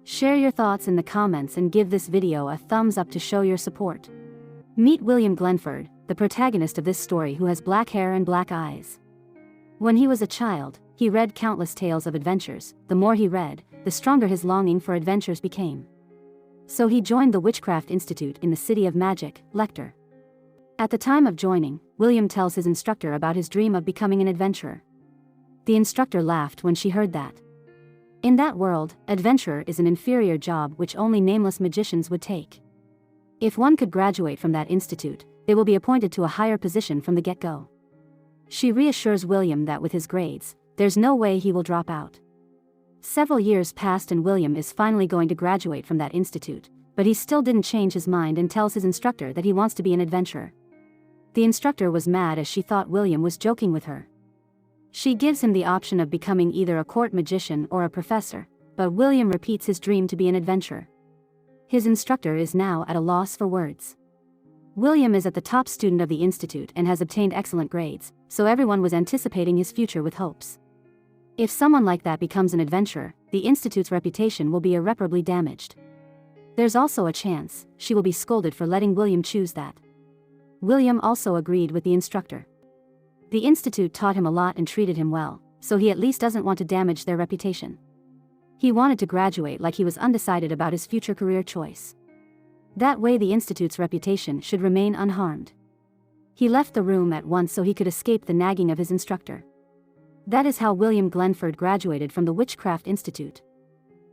Share your thoughts in the comments and give this video a thumbs up to show your support. Meet William Glenford, the protagonist of this story who has black hair and black eyes. When he was a child, he read countless tales of adventures. The more he read, the stronger his longing for adventures became. So he joined the Witchcraft Institute in the city of Magic, Lecter. At the time of joining, William tells his instructor about his dream of becoming an adventurer. The instructor laughed when she heard that. In that world, adventurer is an inferior job which only nameless magicians would take. If one could graduate from that institute, they will be appointed to a higher position from the get-go. She reassures William that with his grades, there's no way he will drop out. Several years passed and William is finally going to graduate from that institute, but he still didn't change his mind and tells his instructor that he wants to be an adventurer. The instructor was mad as she thought William was joking with her. She gives him the option of becoming either a court magician or a professor, but William repeats his dream to be an adventurer. His instructor is now at a loss for words. William is at the top student of the institute and has obtained excellent grades, so everyone was anticipating his future with hopes. If someone like that becomes an adventurer, the institute's reputation will be irreparably damaged. There's also a chance she will be scolded for letting William choose that. William also agreed with the instructor. The institute taught him a lot and treated him well, so he at least doesn't want to damage their reputation. He wanted to graduate like he was undecided about his future career choice. That way the institute's reputation should remain unharmed. He left the room at once so he could escape the nagging of his instructor. That is how William Glenford graduated from the Witchcraft Institute.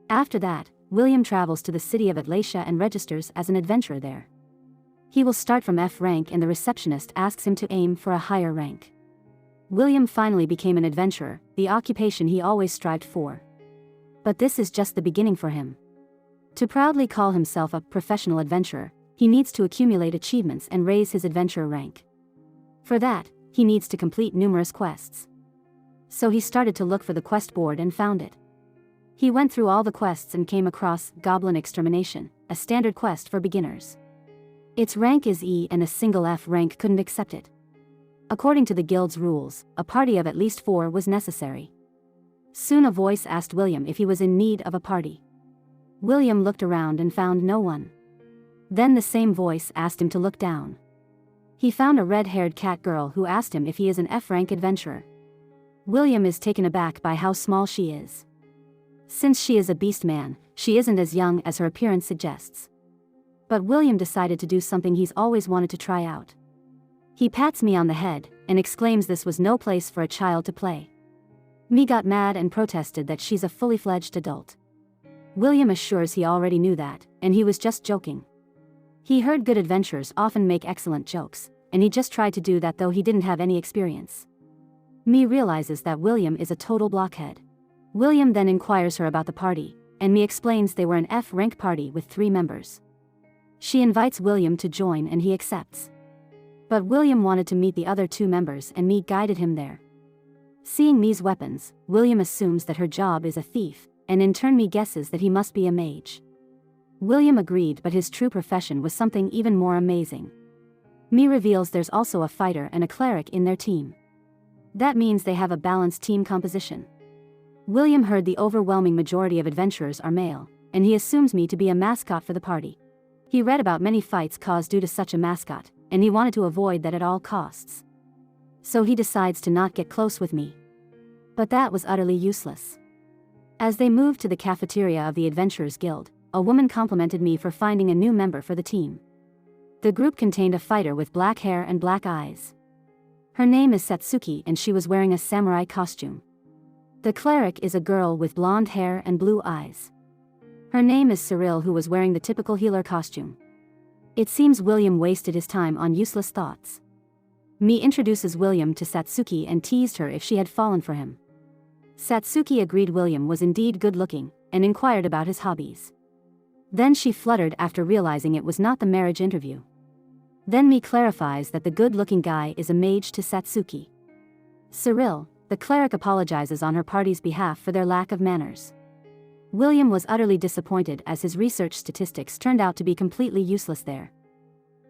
After that, William travels to the city of Atlasia and registers as an adventurer there. He will start from F rank and the receptionist asks him to aim for a higher rank. William finally became an adventurer, the occupation he always strived for. But this is just the beginning for him. To proudly call himself a professional adventurer, he needs to accumulate achievements and raise his adventurer rank. For that, he needs to complete numerous quests. So he started to look for the quest board and found it. He went through all the quests and came across Goblin Extermination, a standard quest for beginners. Its rank is E and a single F rank couldn't accept it. According to the guild's rules, a party of at least 4 was necessary. Soon a voice asked William if he was in need of a party. William looked around and found no one. Then the same voice asked him to look down. He found a red-haired cat girl who asked him if he is an F-rank adventurer. William is taken aback by how small she is. Since she is a beast man, she isn't as young as her appearance suggests. But William decided to do something he's always wanted to try out. He pats me on the head, and exclaims this was no place for a child to play. Me got mad and protested that she's a fully fledged adult. William assures he already knew that, and he was just joking. He heard good adventurers often make excellent jokes, and he just tried to do that though he didn't have any experience. Me realizes that William is a total blockhead. William then inquires her about the party, and Me explains they were an F-rank party with 3 members. She invites William to join and he accepts. But William wanted to meet the other 2 members and Me guided him there. Seeing Me's weapons, William assumes that her job is a thief, and in turn Me guesses that he must be a mage. William agreed, but his true profession was something even more amazing. Me reveals there's also a fighter and a cleric in their team. That means they have a balanced team composition. William heard the overwhelming majority of adventurers are male, and he assumes Me to be a mascot for the party. He read about many fights caused due to such a mascot, and he wanted to avoid that at all costs. So he decides to not get close with Me. But that was utterly useless. As they moved to the cafeteria of the Adventurers Guild, a woman complimented Me for finding a new member for the team. The group contained a fighter with black hair and black eyes. Her name is Satsuki and she was wearing a samurai costume. The cleric is a girl with blonde hair and blue eyes. Her name is Cyril, who was wearing the typical healer costume. It seems William wasted his time on useless thoughts. Me introduces William to Satsuki and teased her if she had fallen for him. Satsuki agreed William was indeed good-looking, and inquired about his hobbies. Then she fluttered after realizing it was not the marriage interview. Then Me clarifies that the good-looking guy is a mage to Satsuki. Cyril, the cleric, apologizes on her party's behalf for their lack of manners. William was utterly disappointed as his research statistics turned out to be completely useless there.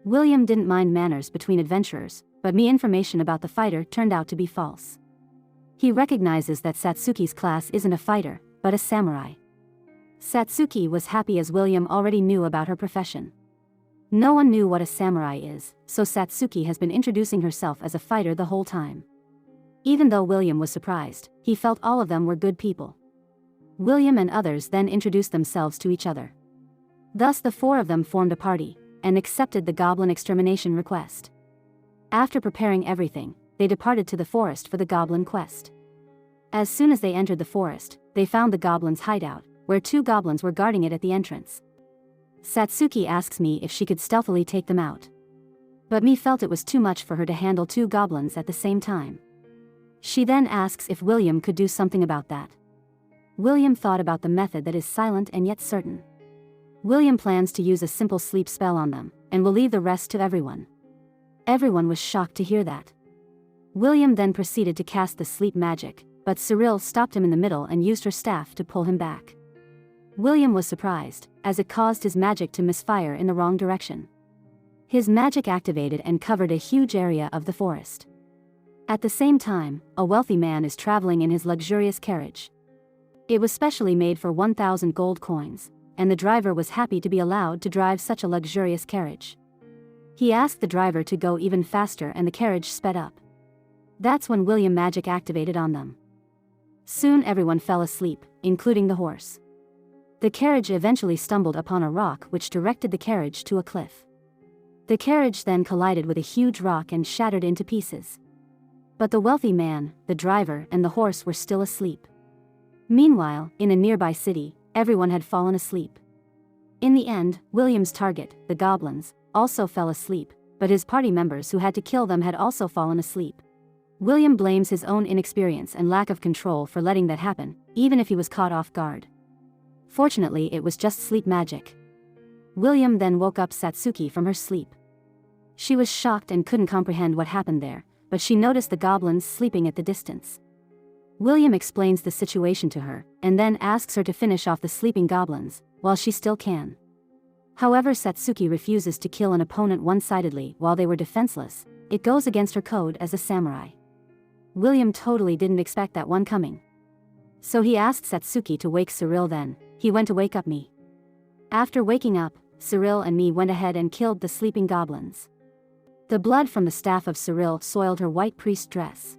William didn't mind manners between adventurers, but Me information about the fighter turned out to be false. He recognizes that Satsuki's class isn't a fighter, but a samurai. Satsuki was happy as William already knew about her profession. No one knew what a samurai is, so Satsuki has been introducing herself as a fighter the whole time. Even though William was surprised, he felt all of them were good people. William and others then introduced themselves to each other. Thus the four of them formed a party, and accepted the goblin extermination request. After preparing everything, they departed to the forest for the goblin quest. As soon as they entered the forest, they found the goblins' hideout, where two goblins were guarding it at the entrance. Satsuki asks me if she could stealthily take them out. But me felt it was too much for her to handle two goblins at the same time. She then asks if William could do something about that. William thought about the method that is silent and yet certain. William plans to use a simple sleep spell on them, and will leave the rest to everyone. Everyone was shocked to hear that. William then proceeded to cast the sleep magic, but Cyril stopped him in the middle and used her staff to pull him back. William was surprised, as it caused his magic to misfire in the wrong direction. His magic activated and covered a huge area of the forest. At the same time, a wealthy man is traveling in his luxurious carriage. It was specially made for 1,000 gold coins, and the driver was happy to be allowed to drive such a luxurious carriage. He asked the driver to go even faster and the carriage sped up. That's when William magic activated on them. Soon everyone fell asleep, including the horse. The carriage eventually stumbled upon a rock which directed the carriage to a cliff. The carriage then collided with a huge rock and shattered into pieces. But the wealthy man, the driver, and the horse were still asleep. Meanwhile, in a nearby city, everyone had fallen asleep. In the end, William's target, the goblins, also fell asleep, but his party members who had to kill them had also fallen asleep. William blames his own inexperience and lack of control for letting that happen, even if he was caught off guard. Fortunately, it was just sleep magic. William then woke up Satsuki from her sleep. She was shocked and couldn't comprehend what happened there, but she noticed the goblins sleeping at the distance. William explains the situation to her, and then asks her to finish off the sleeping goblins, while she still can. However, Satsuki refuses to kill an opponent one-sidedly while they were defenseless. It goes against her code as a samurai. William totally didn't expect that one coming. So he asked Satsuki to wake Cyril then. He went to wake up me. After waking up, Cyril and me went ahead and killed the sleeping goblins. The blood from the staff of Cyril soiled her white priest dress.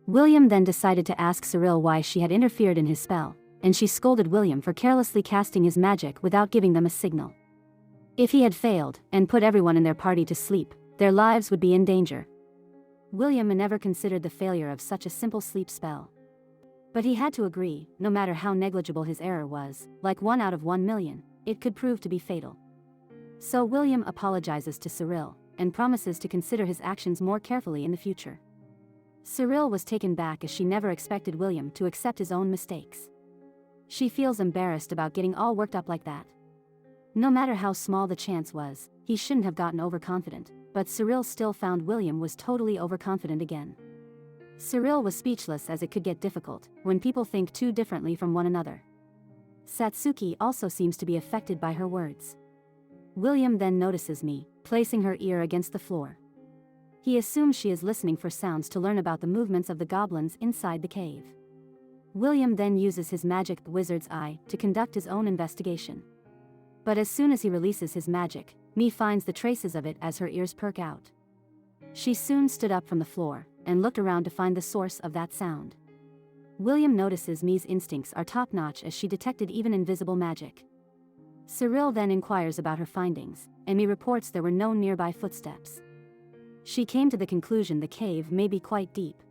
William then decided to ask Cyril why she had interfered in his spell, and she scolded William for carelessly casting his magic without giving them a signal. If he had failed, and put everyone in their party to sleep, their lives would be in danger. William never considered the failure of such a simple sleep spell. But he had to agree, no matter how negligible his error was, like 1 out of 1 million, it could prove to be fatal. So William apologizes to Cyril, and promises to consider his actions more carefully in the future. Cyril was taken back as she never expected William to accept his own mistakes. She feels embarrassed about getting all worked up like that. No matter how small the chance was, he shouldn't have gotten overconfident, but Cyril still found William was totally overconfident again. Cyril was speechless as it could get difficult when people think too differently from one another. Satsuki also seems to be affected by her words. William then notices me, placing her ear against the floor. He assumes she is listening for sounds to learn about the movements of the goblins inside the cave. William then uses his magic wizard's eye to conduct his own investigation. But as soon as he releases his magic, me finds the traces of it as her ears perk out. She soon stood up from the floor, and looked around to find the source of that sound. William notices Me's instincts are top-notch as she detected even invisible magic. Cyril then inquires about her findings, and Me reports there were no nearby footsteps. She came to the conclusion the cave may be quite deep.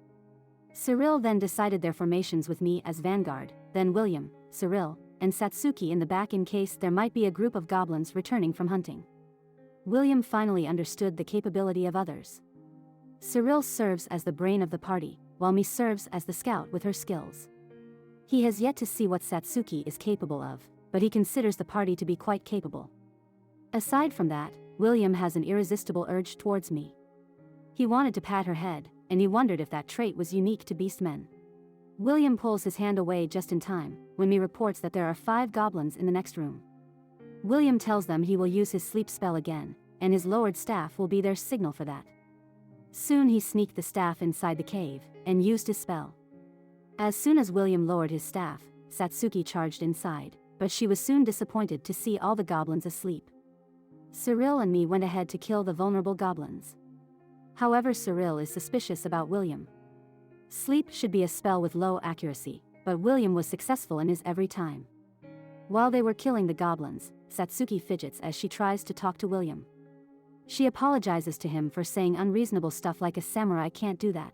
Cyril then decided their formations with me as vanguard, then William, Cyril, and Satsuki in the back in case there might be a group of goblins returning from hunting. William finally understood the capability of others. Cyril serves as the brain of the party, while Me serves as the scout with her skills. He has yet to see what Satsuki is capable of, but he considers the party to be quite capable. Aside from that, William has an irresistible urge towards me. He wanted to pat her head, and he wondered if that trait was unique to beastmen. William pulls his hand away just in time, when Me reports that there are 5 goblins in the next room. William tells them he will use his sleep spell again, and his lowered staff will be their signal for that. Soon he sneaked the staff inside the cave, and used his spell. As soon as William lowered his staff, Satsuki charged inside, but she was soon disappointed to see all the goblins asleep. Cyril and me went ahead to kill the vulnerable goblins. However, Cyril is suspicious about William. Sleep should be a spell with low accuracy, but William was successful in his every time. While they were killing the goblins, Satsuki fidgets as she tries to talk to William. She apologizes to him for saying unreasonable stuff like a samurai can't do that.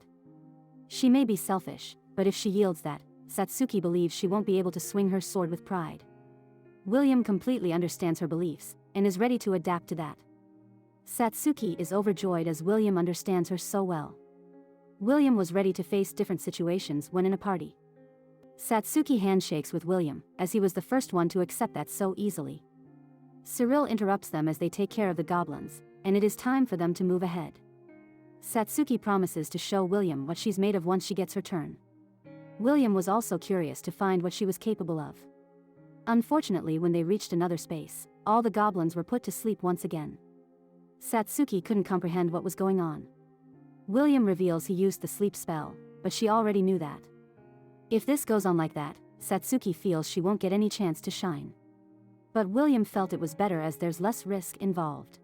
She may be selfish, but if she yields that, Satsuki believes she won't be able to swing her sword with pride. William completely understands her beliefs, and is ready to adapt to that. Satsuki is overjoyed as William understands her so well. William was ready to face different situations when in a party. Satsuki handshakes with William, as he was the first one to accept that so easily. Cyril interrupts them as they take care of the goblins, and it is time for them to move ahead. Satsuki promises to show William what she's made of once she gets her turn. William was also curious to find what she was capable of. Unfortunately, when they reached another space, all the goblins were put to sleep once again. Satsuki couldn't comprehend what was going on. William reveals he used the sleep spell, but she already knew that. If this goes on like that, Satsuki feels she won't get any chance to shine. But William felt it was better as there's less risk involved.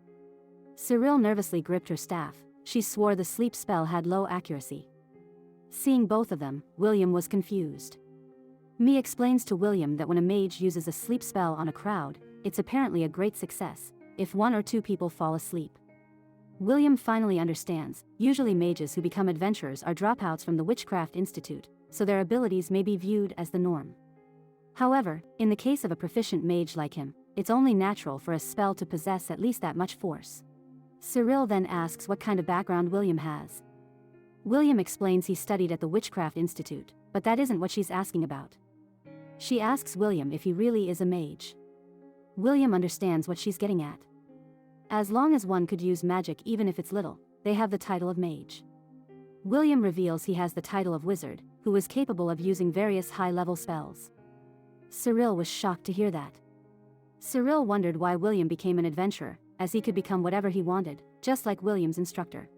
Cyril nervously gripped her staff. She swore the sleep spell had low accuracy. Seeing both of them, William was confused. Mi explains to William that when a mage uses a sleep spell on a crowd, it's apparently a great success, if one or two people fall asleep. William finally understands, usually mages who become adventurers are dropouts from the Witchcraft Institute, so their abilities may be viewed as the norm. However, in the case of a proficient mage like him, it's only natural for a spell to possess at least that much force. Cyril then asks what kind of background William has. William explains he studied at the Witchcraft Institute, but that isn't what she's asking about. She asks William if he really is a mage. William understands what she's getting at. As long as one could use magic even if it's little, they have the title of mage. William reveals he has the title of wizard, who is capable of using various high-level spells. Cyril was shocked to hear that. Cyril wondered why William became an adventurer, as he could become whatever he wanted, just like William's instructor.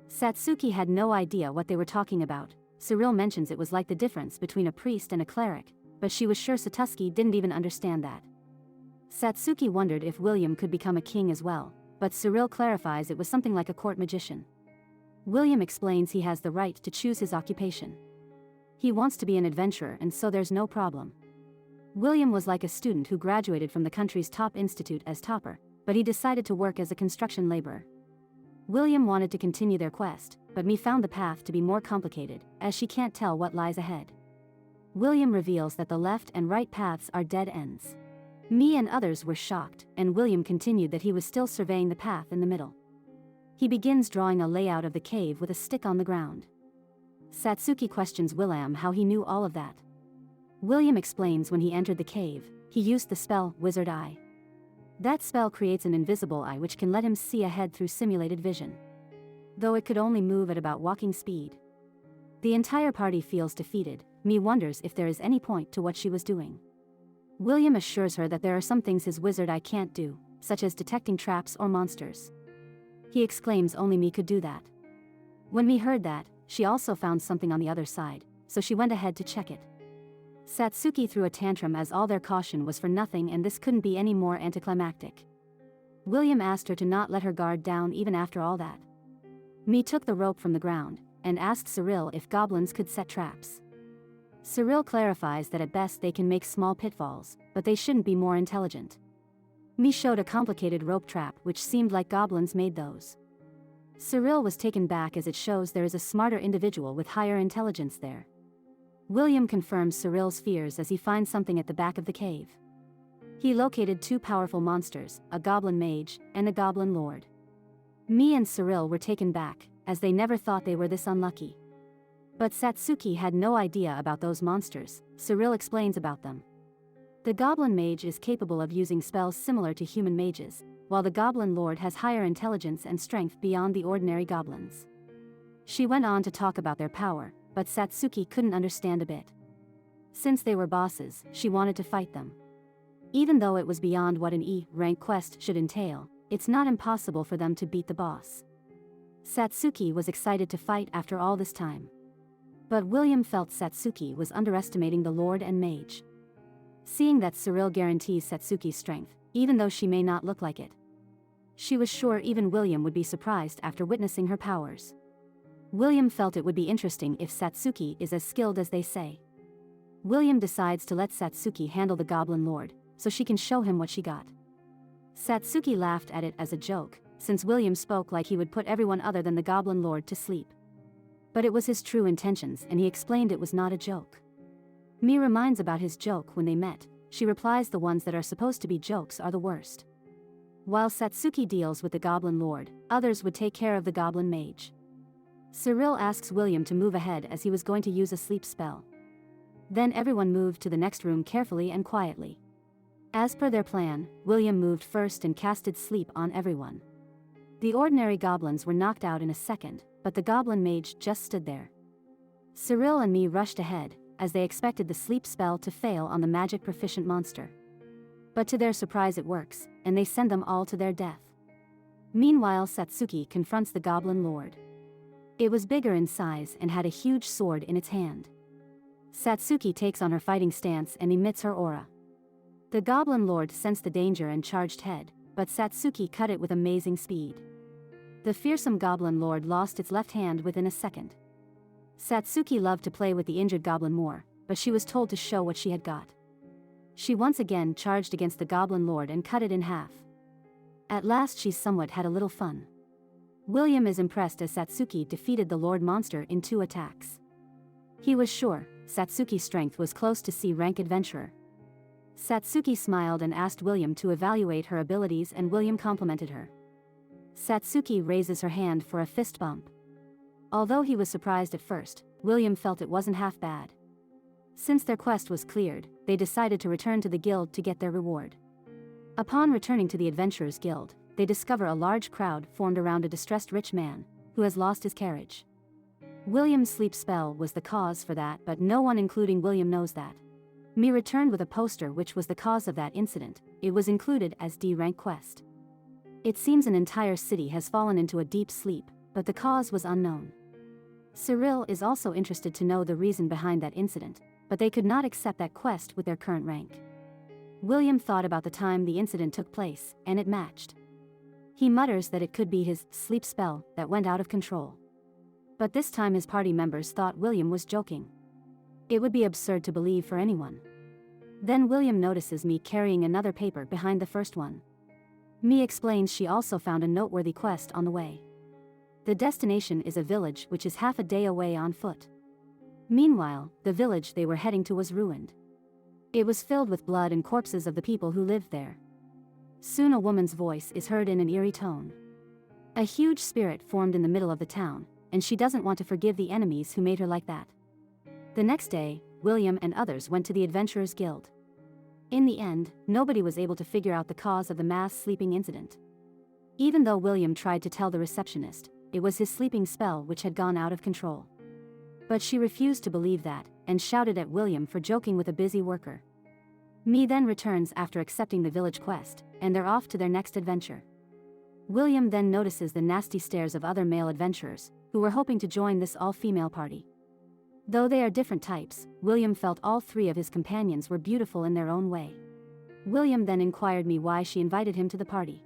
Satsuki had no idea what they were talking about. Cyril mentions it was like the difference between a priest and a cleric, but she was sure Satsuki didn't even understand that. Satsuki wondered if William could become a king as well, but Cyril clarifies it was something like a court magician. William explains he has the right to choose his occupation. He wants to be an adventurer, and so there's no problem. William was like a student who graduated from the country's top institute as topper, but he decided to work as a construction laborer. William wanted to continue their quest, but Mi found the path to be more complicated, as she can't tell what lies ahead. William reveals that the left and right paths are dead ends. Mi and others were shocked, and William continued that he was still surveying the path in the middle. He begins drawing a layout of the cave with a stick on the ground. Satsuki questions William how he knew all of that. William explains when he entered the cave, he used the spell Wizard Eye. That spell creates an invisible eye which can let him see ahead through simulated vision. Though it could only move at about walking speed. The entire party feels defeated. Mi wonders if there is any point to what she was doing. William assures her that there are some things his wizard eye can't do, such as detecting traps or monsters. He exclaims only Mi could do that. When Mi heard that, she also found something on the other side, so she went ahead to check it. Satsuki threw a tantrum as all their caution was for nothing, and this couldn't be any more anticlimactic. William asked her to not let her guard down even after all that. Mi took the rope from the ground, and asked Cyril if goblins could set traps. Cyril clarifies that at best they can make small pitfalls, but they shouldn't be more intelligent. Mi showed a complicated rope trap which seemed like goblins made those. Cyril was taken back as it shows there is a smarter individual with higher intelligence there. William confirms Cyril's fears as he finds something at the back of the cave. He located two powerful monsters, a goblin mage, and a goblin lord. Mi and Cyril were taken back, as they never thought they were this unlucky. But Satsuki had no idea about those monsters. Cyril explains about them. The goblin mage is capable of using spells similar to human mages, while the goblin lord has higher intelligence and strength beyond the ordinary goblins. She went on to talk about their power, but Satsuki couldn't understand a bit. Since they were bosses, she wanted to fight them. Even though it was beyond what an E-rank quest should entail, it's not impossible for them to beat the boss. Satsuki was excited to fight after all this time. But William felt Satsuki was underestimating the lord and mage. seeing that Cyril guarantees Satsuki's strength, even though she may not look like it. She was sure even William would be surprised after witnessing her powers. William felt it would be interesting if Satsuki is as skilled as they say. William decides to let Satsuki handle the Goblin Lord, so she can show him what she got. Satsuki laughed at it as a joke, since William spoke like he would put everyone other than the Goblin Lord to sleep. But it was his true intentions and he explained it was not a joke. Mi reminds about his joke when they met, she replies the ones that are supposed to be jokes are the worst. While Satsuki deals with the Goblin Lord, others would take care of the Goblin Mage. Cyril asks William to move ahead as he was going to use a sleep spell. Then everyone moved to the next room carefully and quietly. As per their plan, William moved first and casted sleep on everyone. The ordinary goblins were knocked out in a second, but the Goblin Mage just stood there. Cyril and me rushed ahead, as they expected the sleep spell to fail on the magic proficient monster. But to their surprise it works, and they send them all to their death. Meanwhile Satsuki confronts the Goblin Lord. It was bigger in size and had a huge sword in its hand. Satsuki takes on her fighting stance and emits her aura. The Goblin Lord sensed the danger and charged ahead, but Satsuki cut it with amazing speed. The fearsome Goblin Lord lost its left hand within a second. Satsuki loved to play with the injured goblin more, but she was told to show what she had got. She once again charged against the Goblin Lord and cut it in half. At last she somewhat had a little fun. William is impressed as Satsuki defeated the Lord Monster in 2 attacks. He was sure Satsuki's strength was close to C-rank adventurer. Satsuki smiled and asked William to evaluate her abilities and William complimented her. Satsuki raises her hand for a fist bump. Although he was surprised at first, William felt it wasn't half bad. Since their quest was cleared, they decided to return to the guild to get their reward. Upon returning to the Adventurers Guild, they discover a large crowd formed around a distressed rich man, who has lost his carriage. William's sleep spell was the cause for that, but no one including William knows that. Mi returned with a poster which was the cause of that incident. It was included as D-rank quest. It seems an entire city has fallen into a deep sleep, but the cause was unknown. Cyril is also interested to know the reason behind that incident, but they could not accept that quest with their current rank. William thought about the time the incident took place, and it matched. He mutters that it could be his sleep spell that went out of control. But this time his party members thought William was joking. It would be absurd to believe for anyone. Then William notices me carrying another paper behind the first one. Mi explains she also found a noteworthy quest on the way. The destination is a village which is half a day away on foot. Meanwhile, the village they were heading to was ruined. It was filled with blood and corpses of the people who lived there. Soon a woman's voice is heard in an eerie tone. A huge spirit formed in the middle of the town, and she doesn't want to forgive the enemies who made her like that. The next day, William and others went to the Adventurers Guild. In the end, nobody was able to figure out the cause of the mass sleeping incident. Even though William tried to tell the receptionist, it was his sleeping spell which had gone out of control. But she refused to believe that, and shouted at William for joking with a busy worker. Mi then returns after accepting the village quest, and they're off to their next adventure. William then notices the nasty stares of other male adventurers, who were hoping to join this all-female party. Though they are different types, William felt all 3 of his companions were beautiful in their own way. William then inquired me why she invited him to the party.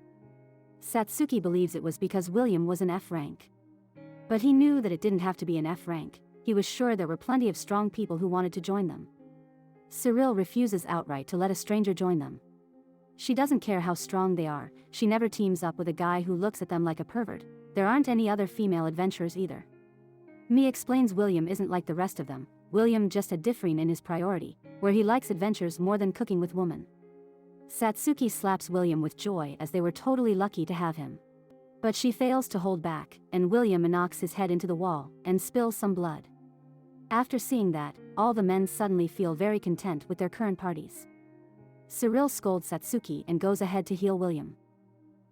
Satsuki believes it was because William was an F rank. But he knew that it didn't have to be an F rank. He was sure there were plenty of strong people who wanted to join them. Cyril refuses outright to let a stranger join them. She doesn't care how strong they are, she never teams up with a guy who looks at them like a pervert. There aren't any other female adventurers either. Mi explains William isn't like the rest of them. William just had differing in his priority, where he likes adventures more than cooking with women. Satsuki slaps William with joy as they were totally lucky to have him. But she fails to hold back, and William knocks his head into the wall and spills some blood. After seeing that, all the men suddenly feel very content with their current parties. Cyril scolds Satsuki and goes ahead to heal William.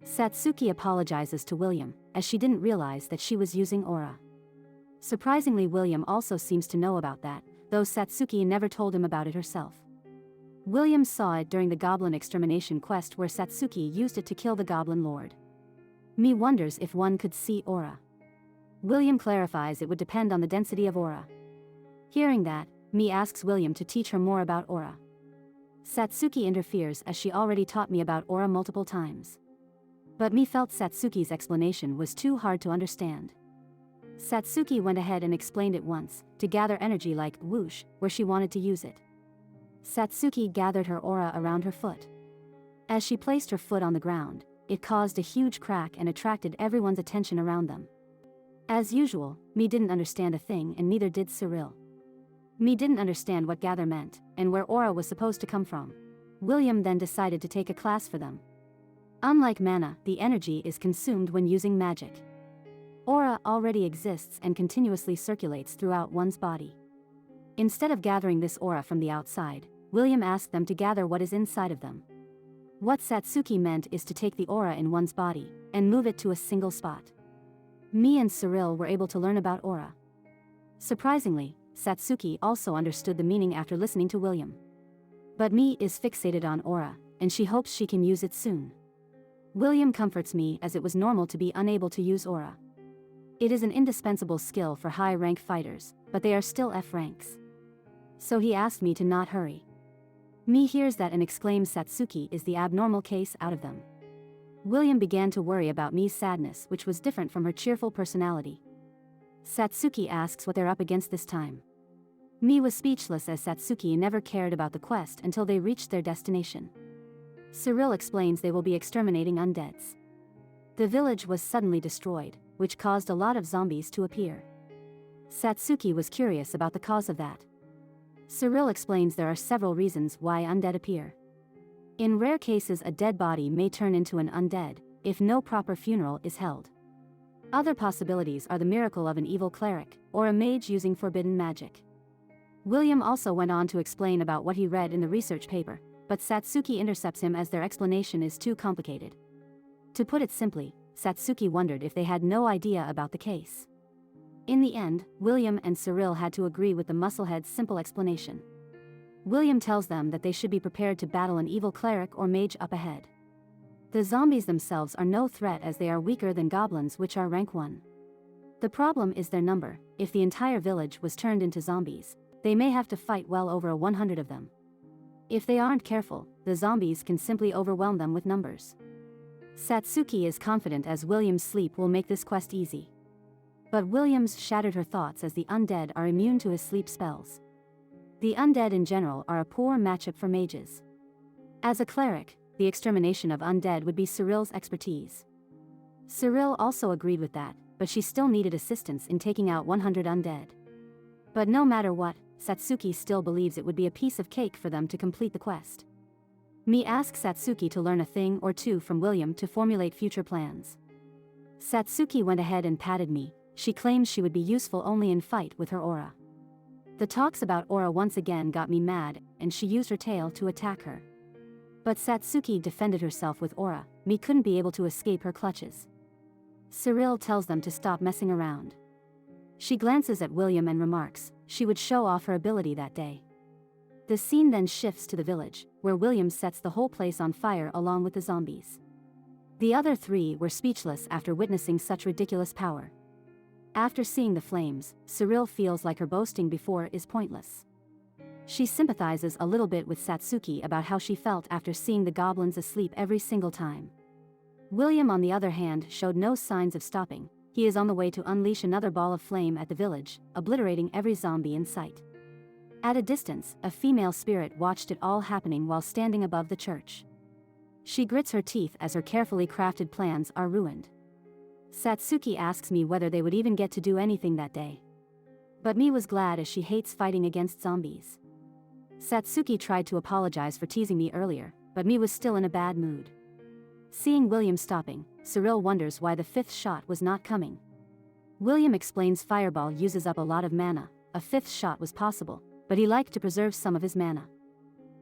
Satsuki apologizes to William, as she didn't realize that she was using aura. Surprisingly, William also seems to know about that, though Satsuki never told him about it herself. William saw it during the Goblin extermination quest where Satsuki used it to kill the Goblin Lord. Mi wonders if one could see aura. William clarifies it would depend on the density of aura. Hearing that, Mi asks William to teach her more about aura. Satsuki interferes as she already taught me about aura multiple times. But me felt Satsuki's explanation was too hard to understand. Satsuki went ahead and explained it once, to gather energy like whoosh, where she wanted to use it. Satsuki gathered her aura around her foot. As she placed her foot on the ground, it caused a huge crack and attracted everyone's attention around them. As usual, me didn't understand a thing and neither did Cyril. Me didn't understand what gather meant, and where aura was supposed to come from. William then decided to take a class for them. Unlike mana, the energy is consumed when using magic. Aura already exists and continuously circulates throughout one's body. Instead of gathering this aura from the outside, William asked them to gather what is inside of them. What Satsuki meant is to take the aura in one's body, and move it to a single spot. Me and Cyril were able to learn about aura. Surprisingly, Satsuki also understood the meaning after listening to William. But me is fixated on aura, and she hopes she can use it soon. William comforts me as it was normal to be unable to use aura. It is an indispensable skill for high-rank fighters, but they are still F ranks. So he asked me to not hurry. Me hears that and exclaims Satsuki is the abnormal case out of them. William began to worry about Mi's sadness, which was different from her cheerful personality. Satsuki asks what they're up against this time. Mi was speechless as Satsuki never cared about the quest until they reached their destination. Cyril explains they will be exterminating undeads. The village was suddenly destroyed, which caused a lot of zombies to appear. Satsuki was curious about the cause of that. Cyril explains there are several reasons why undead appear. In rare cases, a dead body may turn into an undead, if no proper funeral is held. Other possibilities are the miracle of an evil cleric, or a mage using forbidden magic. William also went on to explain about what he read in the research paper, but Satsuki intercepts him as their explanation is too complicated. To put it simply, Satsuki wondered if they had no idea about the case. In the end, William and Cyril had to agree with the musclehead's simple explanation. William tells them that they should be prepared to battle an evil cleric or mage up ahead. The zombies themselves are no threat as they are weaker than goblins, which are rank 1. The problem is their number. If the entire village was turned into zombies, they may have to fight well over 100 of them. If they aren't careful, the zombies can simply overwhelm them with numbers. Satsuki is confident as William's sleep will make this quest easy. But Williams shattered her thoughts as the undead are immune to his sleep spells. The undead in general are a poor matchup for mages. As a cleric, the extermination of undead would be Cyril's expertise. Cyril also agreed with that, but she still needed assistance in taking out 100 undead. But no matter what, Satsuki still believes it would be a piece of cake for them to complete the quest. Mi asks Satsuki to learn a thing or two from William to formulate future plans. Satsuki went ahead and patted me. She claims she would be useful only in fight with her aura. The talks about aura once again got me mad, and she used her tail to attack her. But Satsuki defended herself with aura. Mi couldn't be able to escape her clutches. Cyril tells them to stop messing around. She glances at William and remarks she would show off her ability that day. The scene then shifts to the village, where William sets the whole place on fire along with the zombies. The other three were speechless after witnessing such ridiculous power. After seeing the flames, Cyril feels like her boasting before is pointless. She sympathizes a little bit with Satsuki about how she felt after seeing the goblins asleep every single time. William, on the other hand, showed no signs of stopping. He is on the way to unleash another ball of flame at the village, obliterating every zombie in sight. At a distance, a female spirit watched it all happening while standing above the church. She grits her teeth as her carefully crafted plans are ruined. Satsuki asks me whether they would even get to do anything that day. But Mi was glad as she hates fighting against zombies. Satsuki tried to apologize for teasing me earlier, but Mi was still in a bad mood. Seeing William stopping, Cyril wonders why the 5th shot was not coming. William explains Fireball uses up a lot of mana. A 5th shot was possible, but he liked to preserve some of his mana.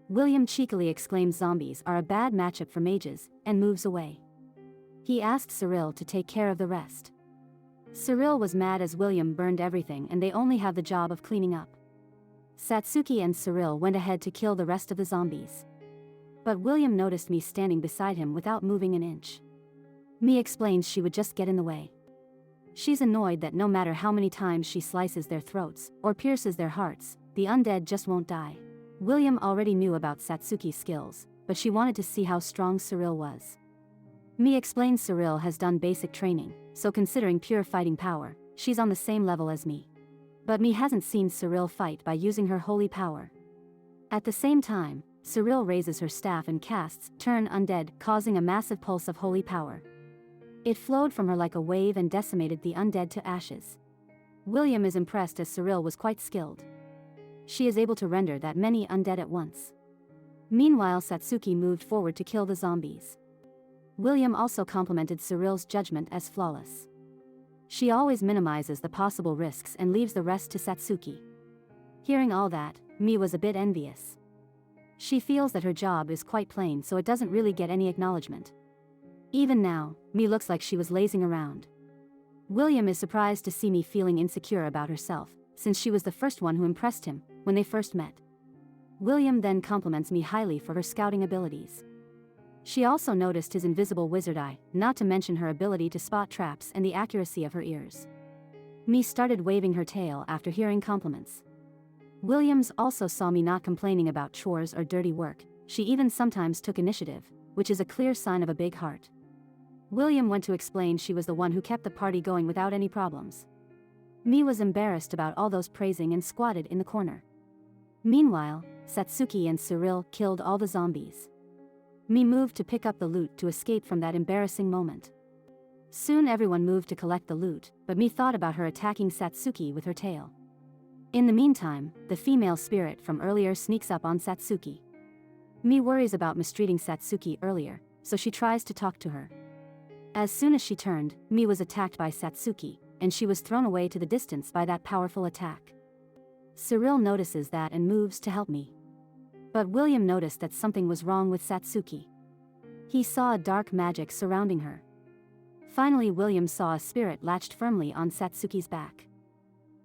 William cheekily exclaims zombies are a bad matchup for mages, and moves away. He asked Cyril to take care of the rest. Cyril was mad as William burned everything and they only have the job of cleaning up. Satsuki and Cyril went ahead to kill the rest of the zombies. But William noticed me standing beside him without moving an inch. Mi explains she would just get in the way. She's annoyed that no matter how many times she slices their throats, or pierces their hearts, the undead just won't die. William already knew about Satsuki's skills, but she wanted to see how strong Cyril was. Me explained Cyril has done basic training, so considering pure fighting power, she's on the same level as me. But me hasn't seen Cyril fight by using her holy power. At the same time, Cyril raises her staff and casts Turn Undead, causing a massive pulse of holy power. It flowed from her like a wave and decimated the undead to ashes. William is impressed as Cyril was quite skilled. She is able to render that many undead at once. Meanwhile, Satsuki moved forward to kill the zombies. William also complimented Cyril's judgment as flawless. She always minimizes the possible risks and leaves the rest to Satsuki. Hearing all that, me was a bit envious. She feels that her job is quite plain, so it doesn't really get any acknowledgement. Even now, me looks like she was lazing around. William is surprised to see me feeling insecure about herself, since she was the first one who impressed him when they first met. William then compliments me highly for her scouting abilities. She also noticed his invisible wizard eye, not to mention her ability to spot traps and the accuracy of her ears. Me started waving her tail after hearing compliments. Williams also saw me not complaining about chores or dirty work. She even sometimes took initiative, which is a clear sign of a big heart. William went to explain she was the one who kept the party going without any problems. Me was embarrassed about all those praising and squatted in the corner. Meanwhile, Satsuki and Cyril killed all the zombies. Me moved to pick up the loot to escape from that embarrassing moment. Soon everyone moved to collect the loot, but me thought about her attacking Satsuki with her tail. In the meantime, the female spirit from earlier sneaks up on Satsuki. Me worries about mistreating Satsuki earlier, so she tries to talk to her. As soon as she turned, me was attacked by Satsuki, and she was thrown away to the distance by that powerful attack. Cyril notices that and moves to help me. But William noticed that something was wrong with Satsuki. He saw a dark magic surrounding her. Finally, William saw a spirit latched firmly on Satsuki's back.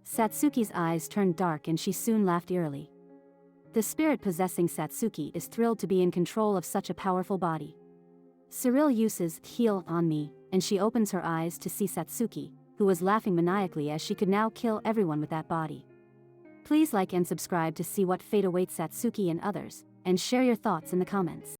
Satsuki's eyes turned dark and she soon laughed eerily. The spirit possessing Satsuki is thrilled to be in control of such a powerful body. Cyril uses heal on me, and she opens her eyes to see Satsuki, who was laughing maniacally as she could now kill everyone with that body. Please like and subscribe to see what fate awaits Satsuki and others, and share your thoughts in the comments.